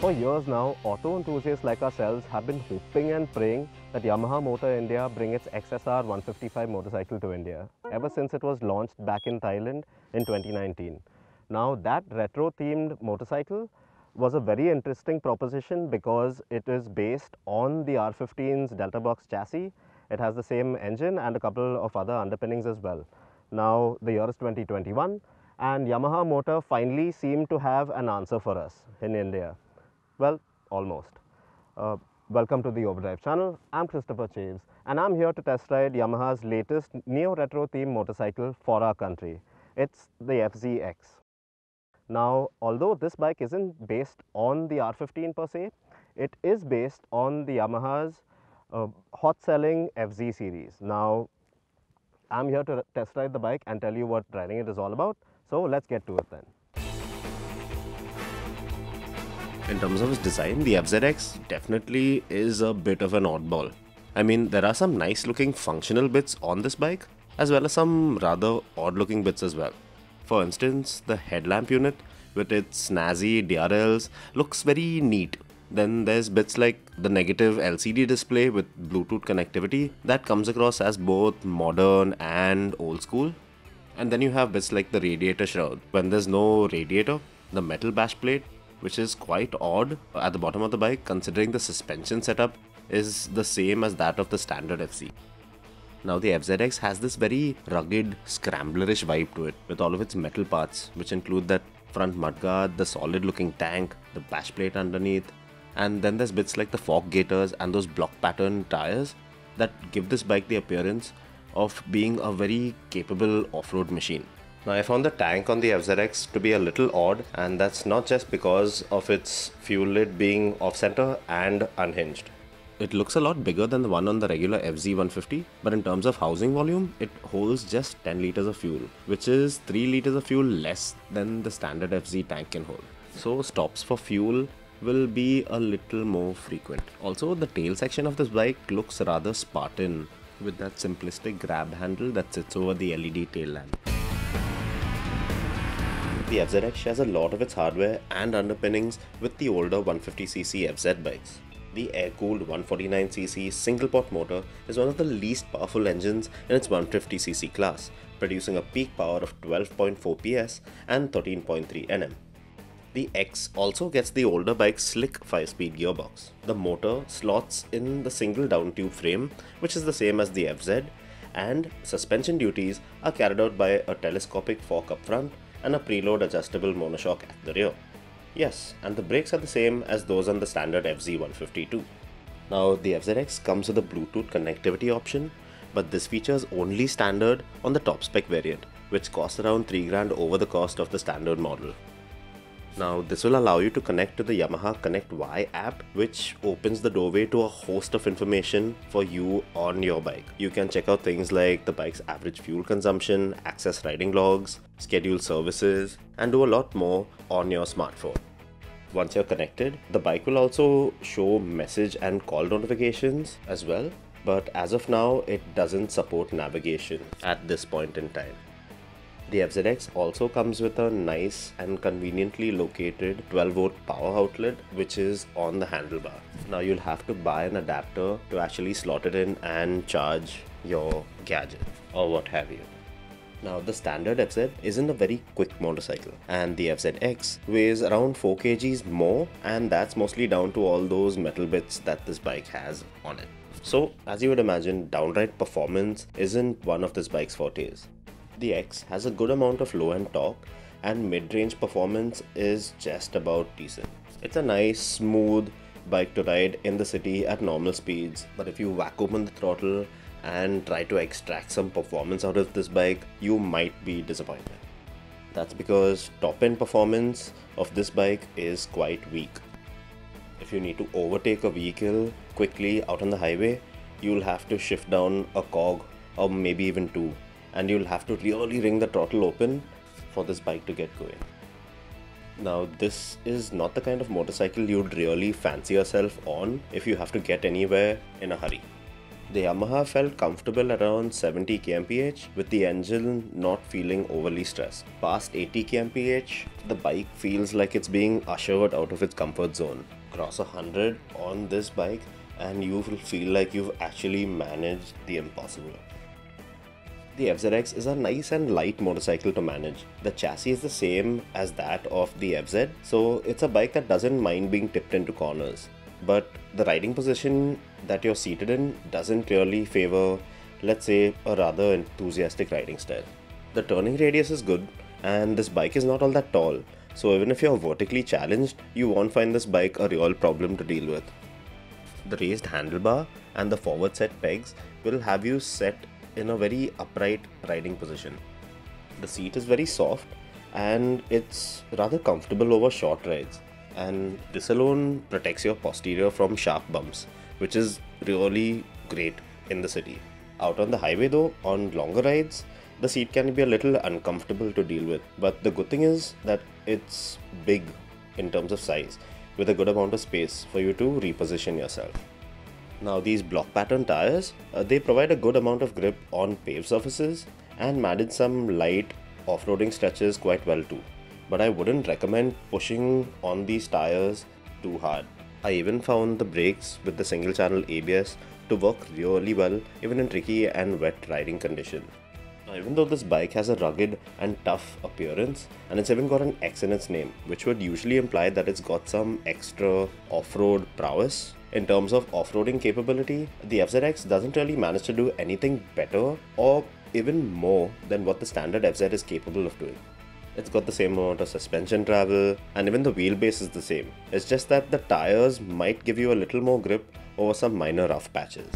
For years now, auto enthusiasts like ourselves have been hoping and praying that Yamaha Motor India bring its XSR 155 motorcycle to India, ever since it was launched back in Thailand in 2019. Now that retro-themed motorcycle was a very interesting proposition because it is based on the R15's Delta Box chassis. It has the same engine and a couple of other underpinnings as well. Now the year is 2021 and Yamaha Motor finally seemed to have an answer for us in India. Well, almost. Welcome to the Overdrive channel. I'm Christopher Chaves and I'm here to test ride Yamaha's latest neo-retro themed motorcycle for our country. It's the FZX. Now, although this bike isn't based on the R15 per se, it is based on the Yamaha's hot-selling FZ series. Now, I'm here to test ride the bike and tell you what driving it is all about. So, let's get to it then. In terms of its design, the FZX definitely is a bit of an oddball. I mean, there are some nice looking functional bits on this bike, as well as some rather odd looking bits as well. For instance, the headlamp unit with its snazzy DRLs looks very neat. Then there's bits like the negative LCD display with Bluetooth connectivity that comes across as both modern and old school. And then you have bits like the radiator shroud. When there's no radiator, the metal bash plate, which is quite odd at the bottom of the bike considering the suspension setup is the same as that of the standard FC. Now the FZX has this very rugged, scramblerish vibe to it with all of its metal parts, which include that front mudguard, the solid looking tank, the bash plate underneath, and then there's bits like the fork gaiters and those block pattern tires that give this bike the appearance of being a very capable off-road machine. Now I found the tank on the FZX to be a little odd, and that's not just because of its fuel lid being off-center and unhinged. It looks a lot bigger than the one on the regular FZ150, but in terms of housing volume, it holds just 10 liters of fuel, which is 3 liters of fuel less than the standard FZ tank can hold. So stops for fuel will be a little more frequent. Also, the tail section of this bike looks rather Spartan with that simplistic grab handle that sits over the LED tail lamp. The FZX shares a lot of its hardware and underpinnings with the older 150cc FZ bikes. The air-cooled 149cc single-pot motor is one of the least powerful engines in its 150cc class, producing a peak power of 12.4 PS and 13.3 Nm. The X also gets the older bike's slick 5-speed gearbox. The motor slots in the single down-tube frame, which is the same as the FZ, and suspension duties are carried out by a telescopic fork up front and a preload adjustable monoshock at the rear. Yes, and the brakes are the same as those on the standard FZ152. Now, the FZX comes with a Bluetooth connectivity option, but this feature is only standard on the top spec variant, which costs around 3 grand over the cost of the standard model. Now, this will allow you to connect to the Yamaha Connect Y app, which opens the doorway to a host of information for you on your bike. You can check out things like the bike's average fuel consumption, access riding logs, schedule services, and do a lot more on your smartphone. Once you're connected, the bike will also show message and call notifications as well, but as of now, it doesn't support navigation at this point in time. The FZX also comes with a nice and conveniently located 12-volt power outlet which is on the handlebar. Now you'll have to buy an adapter to actually slot it in and charge your gadget or what have you. Now the standard FZ isn't a very quick motorcycle, and the FZX weighs around 4 kgs more, and that's mostly down to all those metal bits that this bike has on it. So as you would imagine, downright performance isn't one of this bike's fortes. The X has a good amount of low-end torque and mid-range performance is just about decent. It's a nice, smooth bike to ride in the city at normal speeds, but if you whack open the throttle and try to extract some performance out of this bike, you might be disappointed. That's because top-end performance of this bike is quite weak. If you need to overtake a vehicle quickly out on the highway, you'll have to shift down a cog or maybe even two, and you'll have to really wring the throttle open for this bike to get going. Now, this is not the kind of motorcycle you'd really fancy yourself on if you have to get anywhere in a hurry. The Yamaha felt comfortable around 70 kmph with the engine not feeling overly stressed. Past 80 kmph, the bike feels like it's being ushered out of its comfort zone. Cross 100 on this bike and you will feel like you've actually managed the impossible. The FZX is a nice and light motorcycle to manage. The chassis is the same as that of the FZ, so it's a bike that doesn't mind being tipped into corners. But the riding position that you're seated in doesn't really favor, let's say, a rather enthusiastic riding style. The turning radius is good, and this bike is not all that tall, so even if you're vertically challenged, you won't find this bike a real problem to deal with. The raised handlebar and the forward set pegs will have you set in a very upright riding position. The seat is very soft and it's rather comfortable over short rides, and this alone protects your posterior from sharp bumps, which is really great in the city. Out on the highway though, on longer rides, the seat can be a little uncomfortable to deal with, but the good thing is that it's big in terms of size, with a good amount of space for you to reposition yourself. Now these block pattern tires, they provide a good amount of grip on paved surfaces and manage some light off-roading stretches quite well too. But I wouldn't recommend pushing on these tires too hard. I even found the brakes with the single channel ABS to work really well even in tricky and wet riding conditions. Now, even though this bike has a rugged and tough appearance, and it's even got an X in its name, which would usually imply that it's got some extra off-road prowess. In terms of off-roading capability, the FZX doesn't really manage to do anything better or even more than what the standard FZ is capable of doing. It's got the same amount of suspension travel, and even the wheelbase is the same. It's just that the tires might give you a little more grip over some minor rough patches.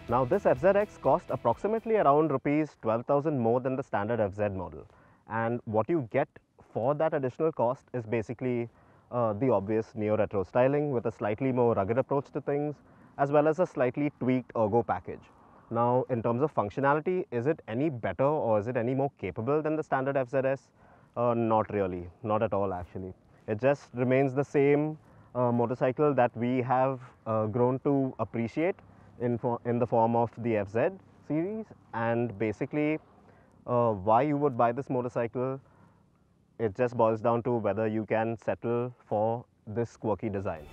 Now this FZX cost approximately around rupees 12,000 more than the standard FZ model, and what you get for that additional cost is basically the obvious neo-retro styling with a slightly more rugged approach to things, as well as a slightly tweaked ergo package. Now in terms of functionality, is it any better or is it any more capable than the standard FZS? Not really, not at all actually. It just remains the same motorcycle that we have grown to appreciate in the form of the FZ series, and basically why you would buy this motorcycle, it just boils down to whether you can settle for this quirky design.